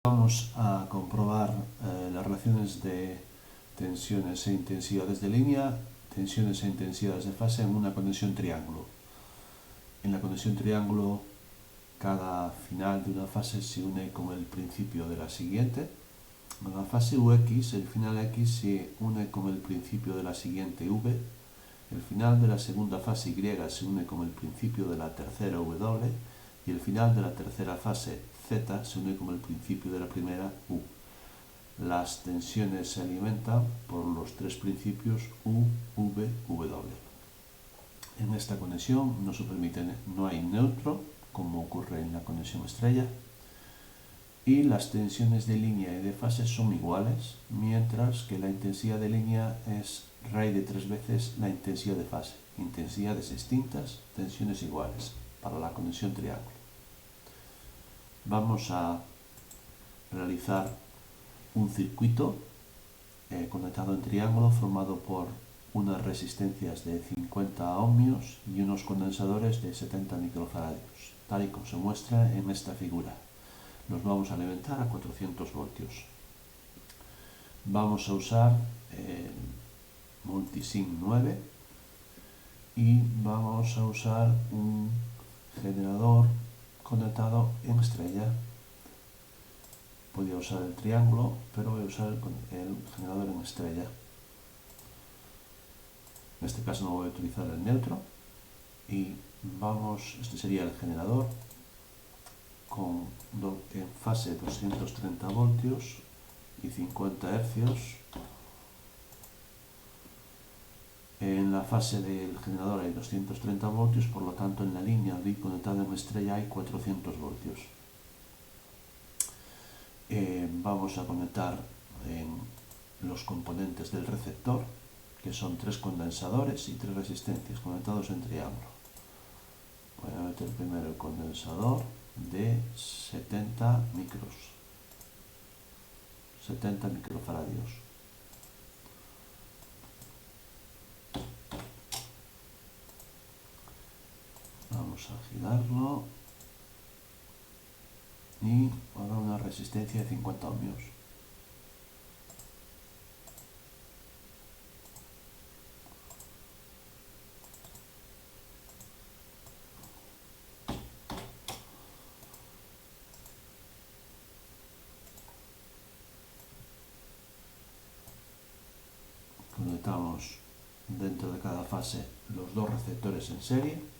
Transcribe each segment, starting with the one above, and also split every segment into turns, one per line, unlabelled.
Vamos a comprobar las relaciones de tensiones e intensidades de línea, tensiones e intensidades de fase en una conexión triángulo. En la conexión triángulo, cada final de una fase se une con el principio de la siguiente. En la fase UX, el final X se une con el principio de la siguiente V. El final de la segunda fase Y se une con el principio de la tercera W. Y el final de la tercera fase Z se une con el principio de la primera U. Las tensiones se alimentan por los tres principios U, V, W. En esta conexión no hay neutro, como ocurre en la conexión estrella, y las tensiones de línea y de fase son iguales, mientras que la intensidad de línea es raíz de 3 veces la intensidad de fase. Intensidades distintas, tensiones iguales, para la conexión triángulo. Vamos a realizar un circuito conectado en triángulo formado por unas resistencias de 50 ohmios y unos condensadores de 70 microfaradios, tal y como se muestra en esta figura. Los vamos a alimentar a 400 voltios. Vamos a usar el Multisim 9 y vamos a usar un generador conectado en estrella. Podría usar el triángulo, pero voy a usar el generador en estrella. En este caso no voy a utilizar el neutro. Y este sería el generador en fase 230 voltios y 50 hercios. En la fase del generador hay 230 voltios, por lo tanto en la línea B conectada en estrella hay 400 voltios. Vamos a conectar los componentes del receptor, que son 3 condensadores y 3 resistencias conectados en triángulo. Voy a meter primero el condensador de 70 microfaradios. Vamos a girarlo y ahora una resistencia de 50 ohmios. Conectamos dentro de cada fase los dos receptores en serie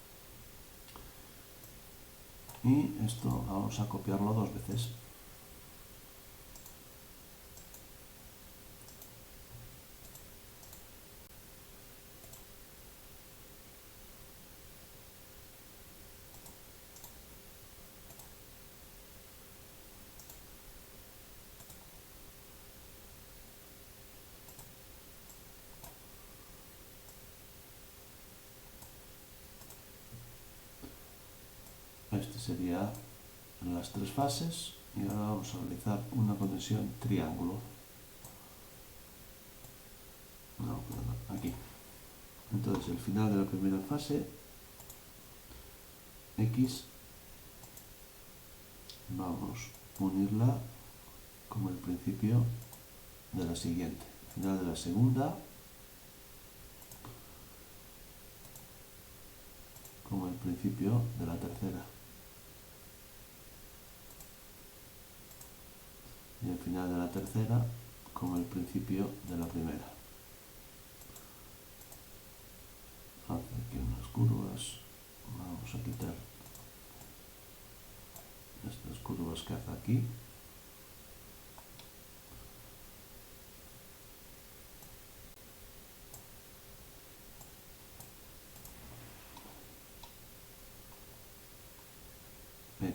y esto vamos a copiarlo 2 veces. Este sería las 3 fases y ahora vamos a realizar una conexión triángulo. Aquí. Entonces el final de la primera fase X, vamos a unirla con el principio de la siguiente. Final de la segunda con el principio de la tercera. Y el final de la tercera con el principio de la primera. Aquí unas curvas. Vamos a quitar estas curvas que hace aquí.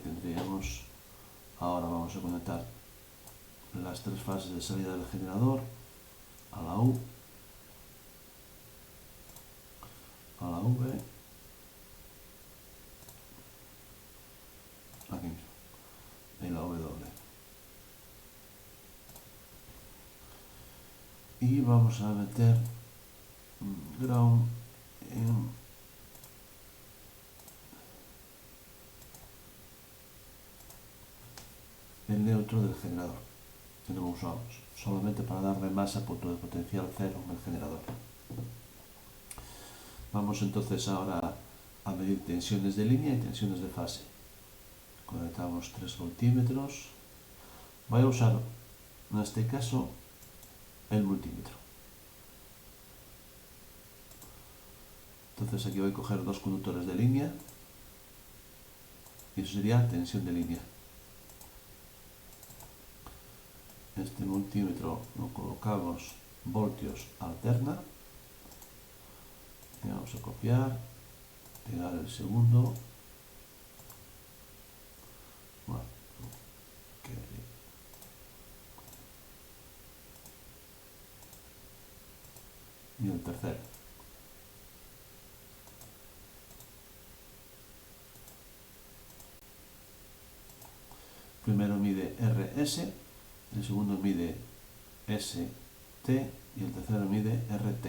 Tendríamos, ahora vamos a conectar las 3 fases de salida del generador a la U, a la V, aquí mismo, en la W. Y vamos a meter ground el neutro del generador, que no lo usamos, solamente para darle masa punto de potencial cero en el generador. Vamos entonces ahora a medir tensiones de línea y tensiones de fase. Conectamos 3 voltímetros. Voy a usar en este caso el multímetro. Entonces aquí voy a coger dos conductores de línea y eso sería tensión de línea. Este multímetro lo colocamos voltios alterna y vamos a copiar, pegar el segundo. Bueno, y el tercero. Primero mide RS, el segundo mide ST y el tercero mide RT.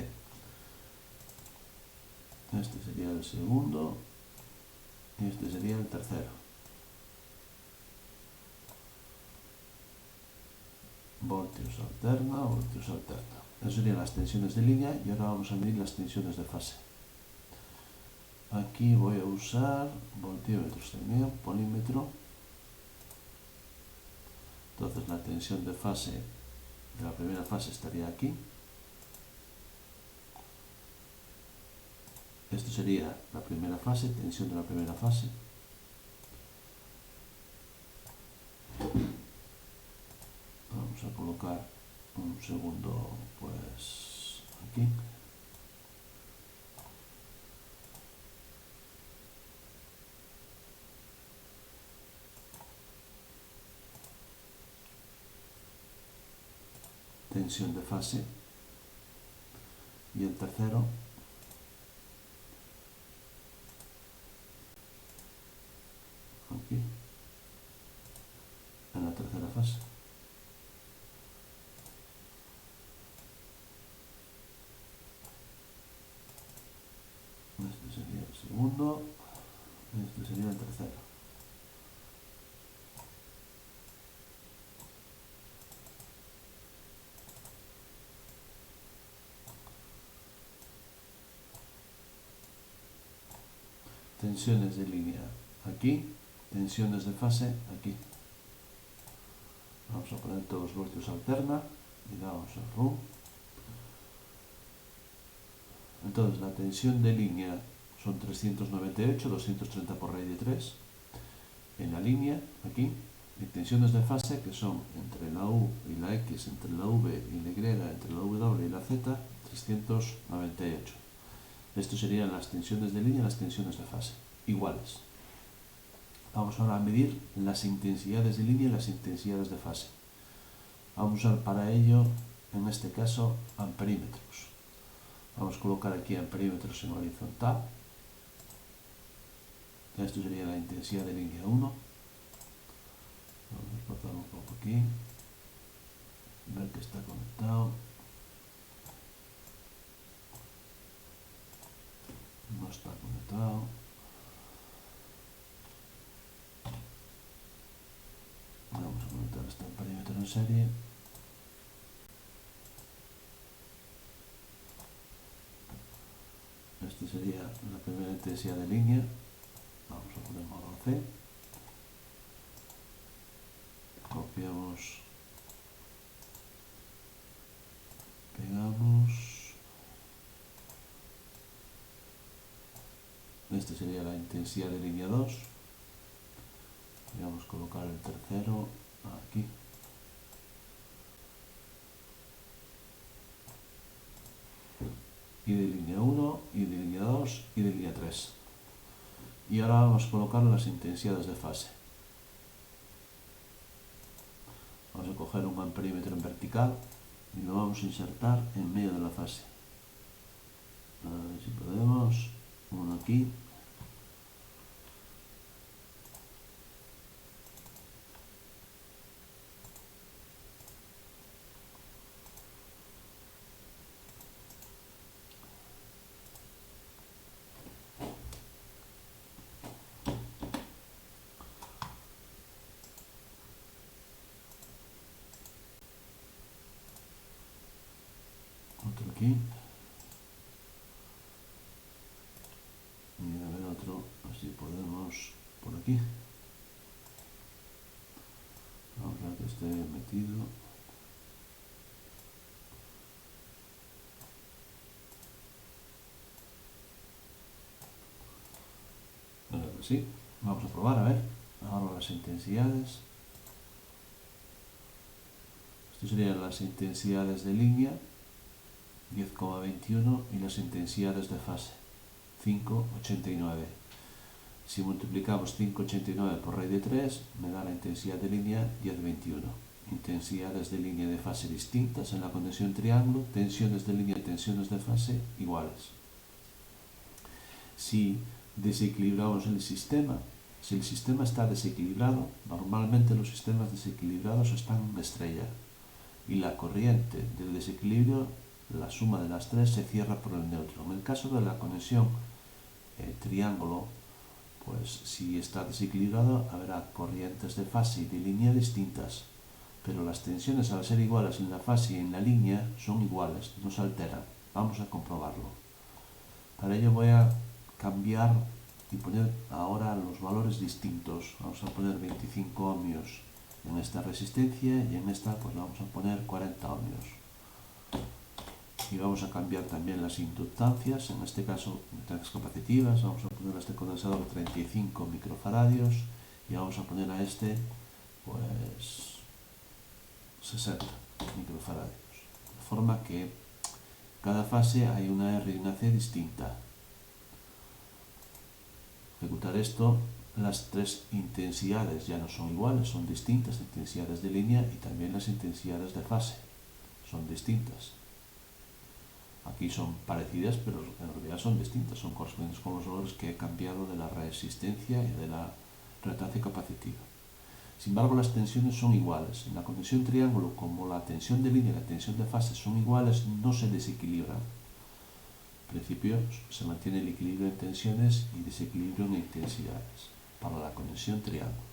Este sería el segundo y este sería el tercero. Voltios alterna, voltios alterna. Esas serían las tensiones de línea y ahora vamos a medir las tensiones de fase. Aquí voy a usar voltímetros también, polímetro. Entonces la tensión de fase de la primera fase estaría aquí. Esto sería la primera fase, tensión de la primera fase. Vamos a colocar un segundo, pues aquí. Tensión de fase. Y el tercero aquí, en la tercera fase. Este sería el segundo, este sería el tercero. Tensiones de línea aquí, tensiones de fase aquí. Vamos a poner todos los voltios alterna y damos a RUM. Entonces la tensión de línea son 398, 230 por raíz de 3 en la línea aquí, y tensiones de fase que son entre la U y la X, entre la V y la Y, entre la W y la Z, 398. Esto serían las tensiones de línea y las tensiones de fase, iguales. Vamos ahora a medir las intensidades de línea y las intensidades de fase. Vamos a usar para ello, en este caso, amperímetros. Vamos a colocar aquí amperímetros en horizontal. Esto sería la intensidad de línea 1. Vamos a desplazar un poco aquí. Ver que está conectado. No está conectado. Vamos a conectar este amperímetro en serie. Esta sería la primera intensidad de línea. Vamos a poner modo C. Copiamos. Pegamos. Esta sería la intensidad de línea 2. Y vamos a colocar el tercero aquí. Y de línea 1, y de línea 2, y de línea 3. Y ahora vamos a colocar las intensidades de fase. Vamos a coger un amperímetro en vertical y lo vamos a insertar en medio de la fase. A ver si podemos. Uno aquí. aquí. Y a ver otro, así podemos por aquí. Vamos a ver que esté metido. Sí, vamos a probar, a ver. Ahora las intensidades. Estas serían las intensidades de línea, 10,21, y las intensidades de fase, 5,89. Si multiplicamos 5,89 por raíz de 3, me da la intensidad de línea 10,21. Intensidades de línea y de fase distintas en la conexión triángulo, tensiones de línea y tensiones de fase iguales. Si desequilibramos el sistema, si el sistema está desequilibrado, normalmente los sistemas desequilibrados están en estrella y la corriente del desequilibrio, la suma de las tres, se cierra por el neutro. En el caso de la conexión triángulo, pues si está desequilibrado habrá corrientes de fase y de línea distintas, pero las tensiones, al ser iguales en la fase y en la línea, son iguales, no se alteran. Vamos a comprobarlo. Para ello voy a cambiar y poner ahora los valores distintos. Vamos a poner 25 ohmios en esta resistencia y en esta pues vamos a poner 40 ohmios. Y vamos a cambiar también las inductancias, en este caso inductancias capacitivas. Vamos a poner a este condensador 35 microfaradios y vamos a poner a este pues 60 microfaradios, de forma que cada fase hay una R y una C distinta. Ejecutar esto, las tres intensidades ya no son iguales, son distintas, intensidades de línea y también las intensidades de fase son distintas. Aquí son parecidas, pero en realidad son distintas, son correspondientes con los valores que he cambiado de la resistencia y de la reactancia capacitiva. Sin embargo, las tensiones son iguales. En la conexión triángulo, como la tensión de línea y la tensión de fase son iguales, no se desequilibran. En principio se mantiene el equilibrio en tensiones y desequilibrio en intensidades para la conexión triángulo.